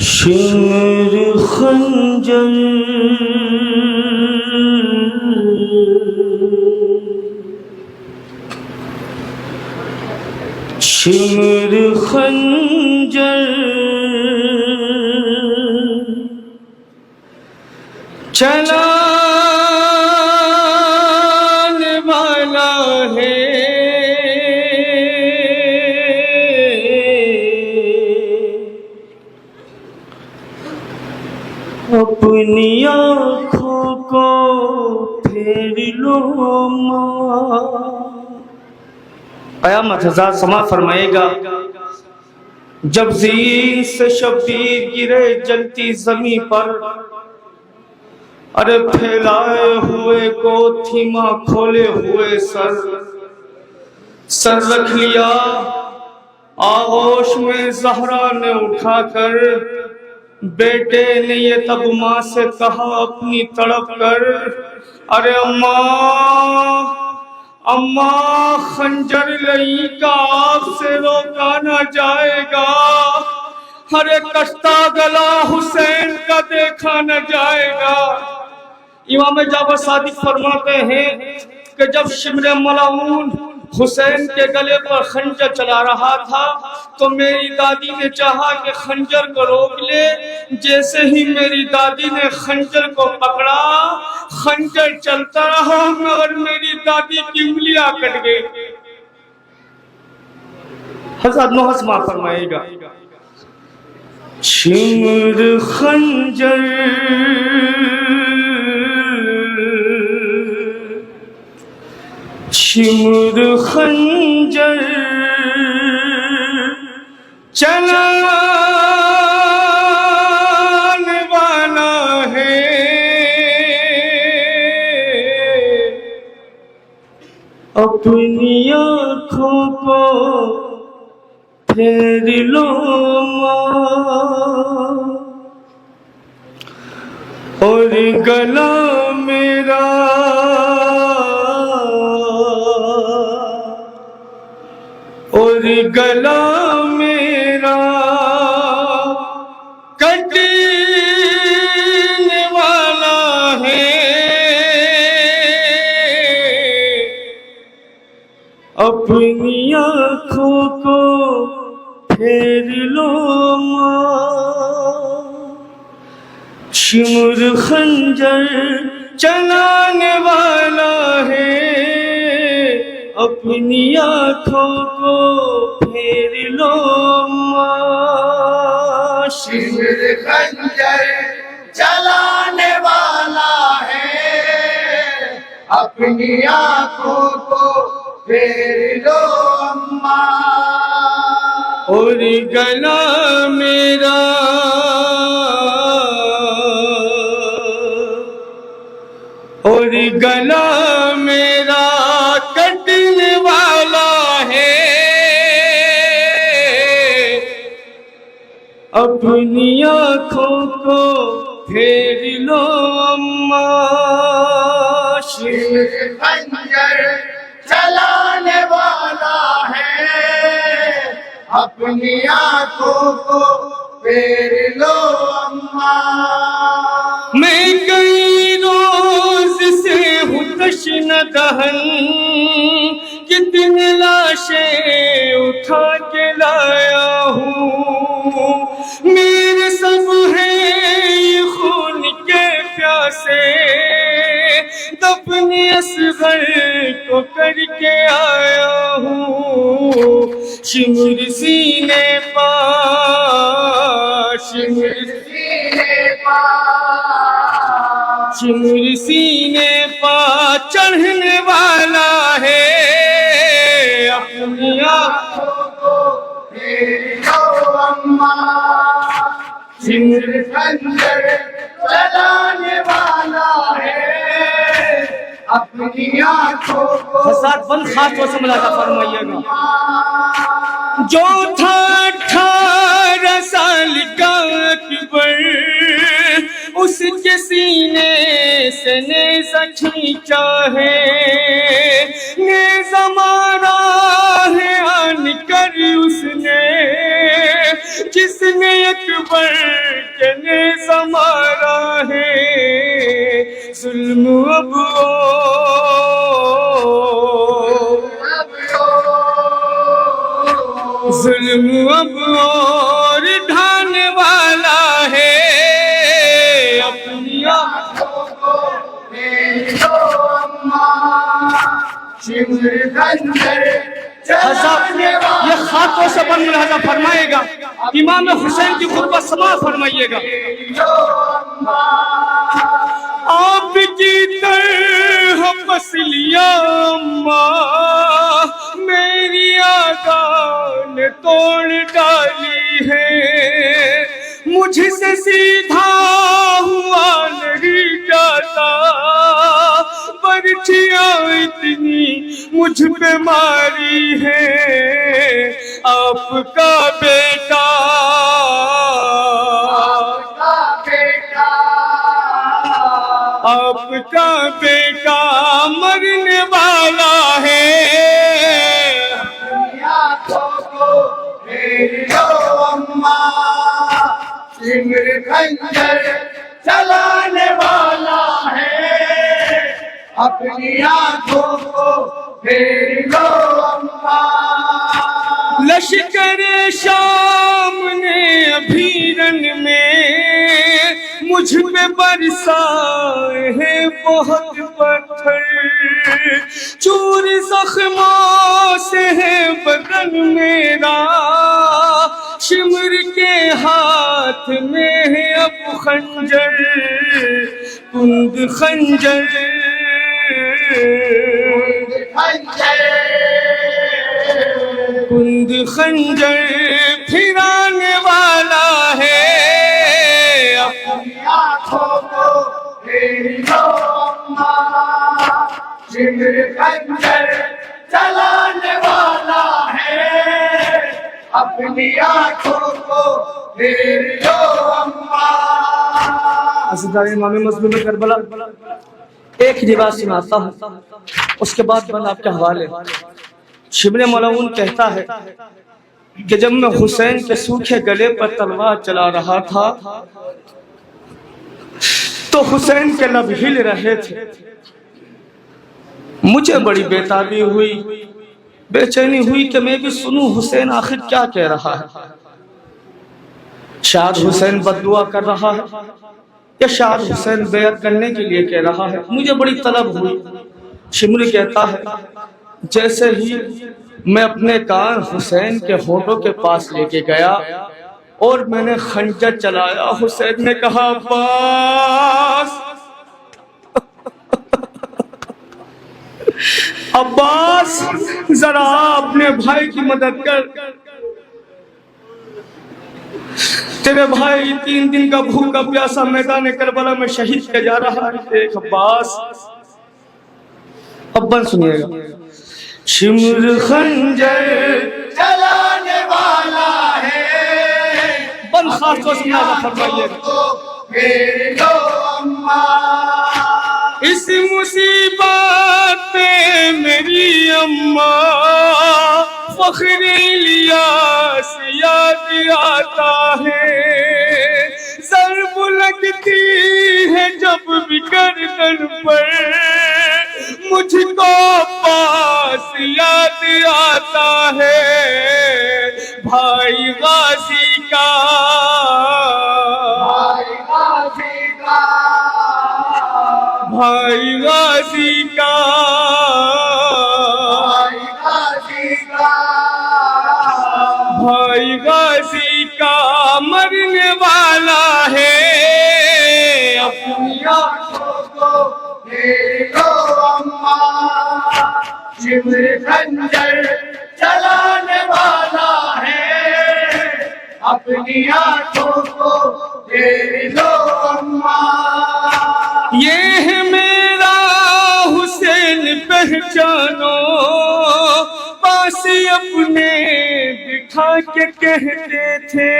Shimmer खंजर shimmer खंजर चलाने वाला है अपनी आँखों को फेर लो क़यामत हज़ार समा फरमाएगा जब ज़ीन से शब्बीर गिरे जलती ज़मीं पर। अरे फैलाए हुए को थीमा खोले हुए सर रख लिया आगोश में ज़हरा ने उठाकर। बेटे ने ये तब माँ से कहा अपनी तड़प कर, अरे अम्मा अम्मा खंजर लई का आपसे रोका न जाएगा। अरे कश्ता गला हुसैन का देखा न जाएगा। इमाम जाफर सादिक फरमाते हैं कि जब शिमर मलाऊन हुसैन के गले पर खंजर चला रहा था तो मेरी दादी ने चाहा कि खंजर को रोक ले। जैसे ही मेरी दादी ने खंजर को पकड़ा खंजर चलता रहा मगर मेरी दादी की उंगलियां कट गई। हज़रत नौहस मां फरमाएगा शिमर खंजर शिमर खंजर चलाने वाला है अपनी आँखों को फेर लो और गला मेरा और गला मेरा कटने वाला है अपनी आँखों को फेर लो शिमर खंजर चलाने वाला है अपनी आँखों को फेर लो शिमर खंजर चलाने वाला है अपनी आँखों को फेर लो अम्मा। और गला मेरा और गला मेरा कटने वाला है अपनी आँखों को फेर लो अम्मा। शिमर खंजर चलाने वाला है अपनी आँखों को फेर लो अम्मा। मैं कई रोज से हूँ तश्न दहन कितनी लाशें उठा के लाया हूँ। मेरे सब है ये खून के प्यासे दफन असगर को करके आया हूँ। शिमर सीने पा शिमर शिमर सीने पा चढ़ने वाला है अपनी आँखों को फेर लो अम्मा। शिमर खंजर चलाने वाला है अपनी आँखों को फसाद बंद खास तौर से मुलाकात फरमाइएगा। जो था 18 साल का अकबर उसके सीने से नेज़ा खींचा है। नेज़ा मारा है आन कर उसने जिसने अकबर है जुल्म अब जुल्म अब और ढाने वाला है अपनी आंखों को फेर लो अम्मा, शिमर खंजर चलाने वाला ये खातों से बन मुलाहजा फरमाएगा। इमाम हुसैन की खुतबा समा फरमाइएगा। आपकी तरह पसलिया अम्मा मेरी आका ने तोड़ डाली है, मुझसे सीधा हुआ नहीं जाता, बर्छियां इतनी मुझ पे मारी है आपका बेटा आपका बेटा मरने वाला है। आंखों को फेर लो अम्मा, शिमर खंजर चलाने वाला है अपनी आंखों को फेर लो अम्मा। लश्कर शाम ने अभी रन में मुझ पे बरसाए हैं बहुत पत्थर, चूर जख्मों से है बदन मेरा, शिमर के हाथ में है अब खंजर कुंद खंजर कुंद खंजर फिराने वाला है अपनी आंखों को फेर लो अम्मा, शिमर खंजर चलाने वाला है अपनी आंखों को फेर लो अम्मा। असदार इमाम मज़लूम करबला एक रिवाज सुनाता हूँ, उसके बाद बंद आपके हवाले। शिब्र मलऊन कहता है कि जब मैं हुसैन के सूखे गले पर तलवार चला रहा था तो हुसैन के लब हिल रहे थे, मुझे बड़ी बेताबी हुई, बेचैनी हुई कि मैं भी सुनूं हुसैन आखिर क्या कह रहा है। शायद हुसैन बद्दुआ कर रहा है या शायद हुसैन बेअत करने के लिए कह रहा है, मुझे बड़ी तलब हुई। शिमरी कहता है जैसे ही मैं अपने कान हुसैन के होठों के पास लेके गया और मैंने खंजर चलाया, हुसैन ने कहा अब्बास अब्बास जरा अपने भाई की मदद कर, तेरे भाई 3 दिन का भूखा प्यासा मैदान करबला में शहीद किया जा रहा है। देख अब्बास, अब्बन सुनिएगा। शिमर खंजर चलाने वाला है बन खास को सुना फरमाइएगा। फेर लो अम्मा, इस मुसीबत पे मेरी अम्मा फख्र इलियास याद आता है, ज़र्ब लगती है जब भी गर्दन पर मुझको पास याद आता है भाई गाजी का भाई गाजी का, भाई गाजी का भाई गाजी का, भाई गाजी का मरने वाला है अपनी आंखों को फेर लो अम्मा, शिमर खंजर चलाने वाला है अपनी आंखों को फेर लो अम्मा। ये है मेरा हुसैन पहचानो, पास अपने बिठा के कहते थे,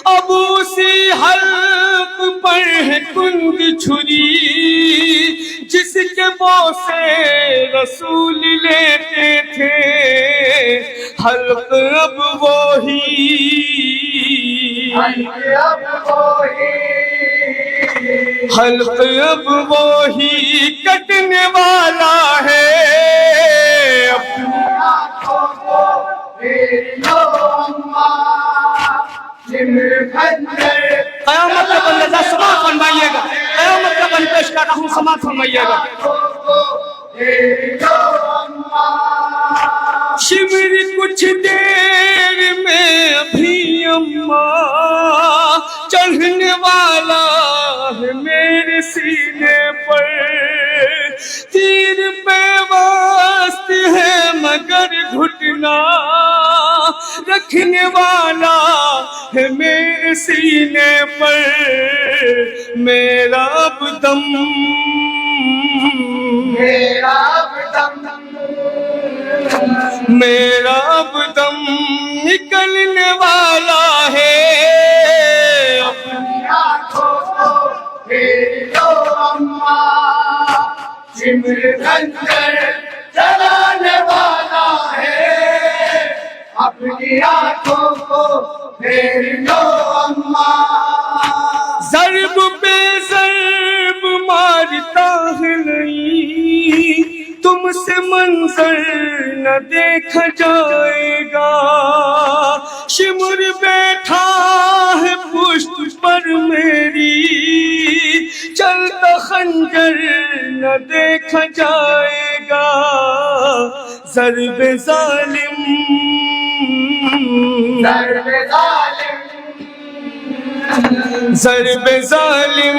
अब उसी हल्क पर है कुंद छुरी जिसके बोसे रसूल लेते थे, हल्क अब वो ही अब वो ही हल्क अब वो ही कटने वाला है। अपनी आँखों को फेर लो अम्मा, सिमर खंजर क़यामत का बंदा समाअत फरमाइएगा, क़यामत का बंदा पेश कर रहा हूँ, समाअत फरमाइएगा। शिविर कुछ देर में अभी अम्मा चढ़ने वाला है मेरे सीने पर। तीर पे वस्त है मगर घुटना रखने वाला है मेरे सीने पर। मेरा अब दम मेरा अब दम निकलने वाला है। अपनी आँखों को फेर लो अम्मा, सिमर खंजर चलाने वाला है। अपनी आँखों को फेर लो अम्मा, ज़र्ब पे ज़र्ब मारता है नहीं, तुमसे मंजर न देखा जाएगा। शिमुर बैठा है पुष्ट पर मेरी, चलता खंजर न देखा जाएगा। ज़र्ब ज़ालिम ज़र्ब ज़ालिम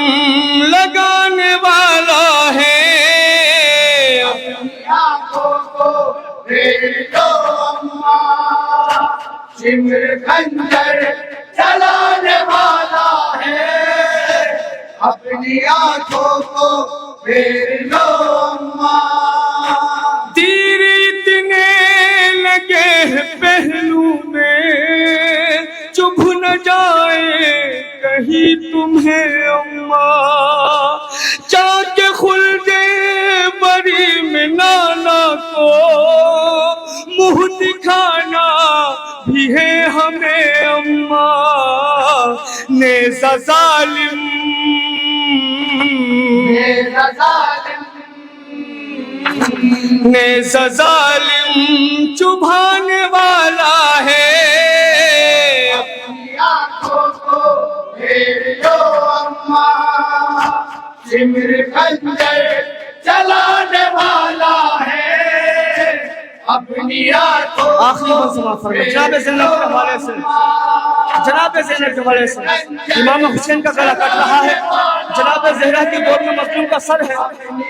लगाने वाला है। अपनी आँखों को फेर लो अम्मा, सिमर खंजर चलाने वाला है। अपनी आँखों को फेर लो अम्मा, तीर इतने लगे हैं पहलू में, चुभ न जाए कहीं तुम्हें अम्मा। जाके खुल्दे बरी में नाना को मुँह दिखाना भी है हमें अम्मा। नेज़ा ज़ालिम नेज़ा ज़ालिम चुभाने वाला है। अपनी आँखों को फेर लो अम्मा, सिमर खंजर चलाने वाला है। अपनी आँखों आखिरी मंज़िल फरमा जनाब ज़ैनब के हवाले से, जनाब ज़ैनब के हवाले से इमाम हुसैन का गला कट रहा है। जनाब ज़हरा की गोद में मज़लूम का सर है।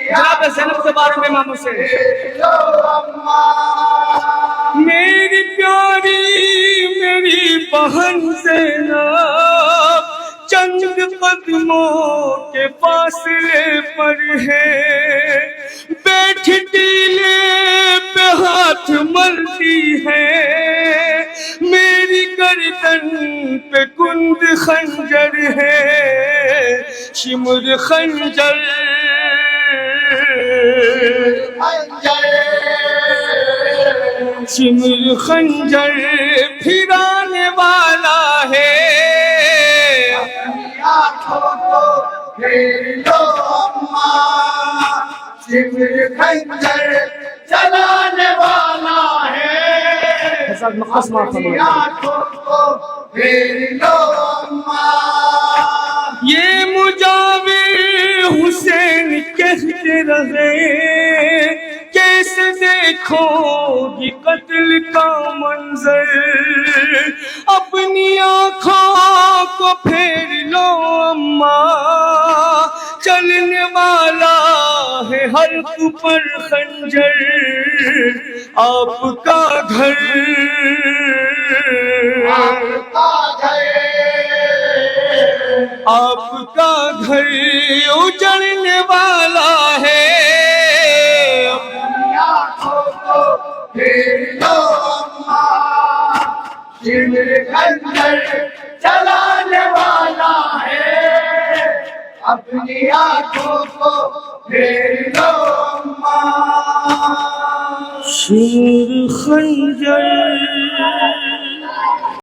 जनाब ज़ैनब के बारे में इमाम हुसैन, मेरी प्यारी मेरी बहन ज़ैनब चंद कदमों के फासले पर है। बैठी टीले पे हाथ मलती है, मेरी गर्दन पे कुंद खंजर है। शिमुर खंजर शिमुर खंजर फिराने वाला है। अपनी आँखों को फेर लो अम्मा, सिमर खंजर चलाने वाला है। अपनी आँखों को फेर लो अम्मा, ये मुजाविर हुसैन कहते रहे, कैसे देखोगी कत्ल का मंजर। अपनी आँखों को फेर लो अम्मा, चलने वाला है हल्क पर खंजर। आपका घर आपका घर उजड़ने वाला है। अपनी आँखों को फेर लो अम्मा, सिमर खंजर चलाने वाला है। अपनी आँखों को फेर लो अम्मा, सिमर खंजर